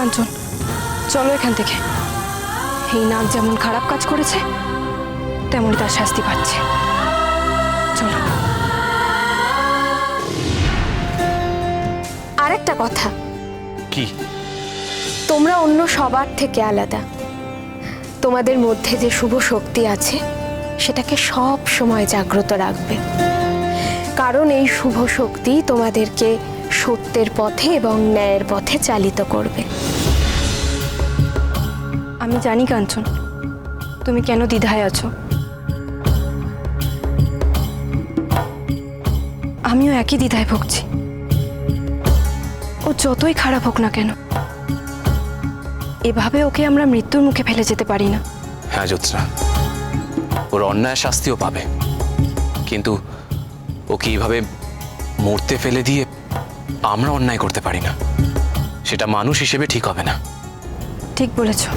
কাঞ্চন, চলো এখান থেকে। এই নাগ যেমন খারাপ কাজ করেছে তেমনই তার শাস্তি পাচ্ছে। চলো। আরেকটা কথা, কি? তোমরা অন্য সবার থেকে আলাদা। তোমাদের মধ্যে যে শুভ শক্তি আছে সেটাকে সব সময় জাগ্রত রাখবে, কারণ এই শুভ শক্তি তোমাদেরকে সত্যের পথে এবং ন্যায়ের পথে চালিত করবে। আমি জানি কাঞ্চন, তুমি কেন দ্বিধায় আছো। আমিও একই দ্বিধায় ভুগছি। ও যতই খারাপ হোক না কেন, এভাবে ওকে আমরা মৃত্যুর মুখে ফেলে যেতে পারি না। হ্যাঁ জ্যোৎস্না, ওর অন্যায় শাস্তিও পাবে, কিন্তু ওকে এইভাবে মরতে ফেলে দিয়ে আমরা অন্যায় করতে পারি না। সেটা মানুষ হিসেবে ঠিক হবে না। ঠিক বলেছো।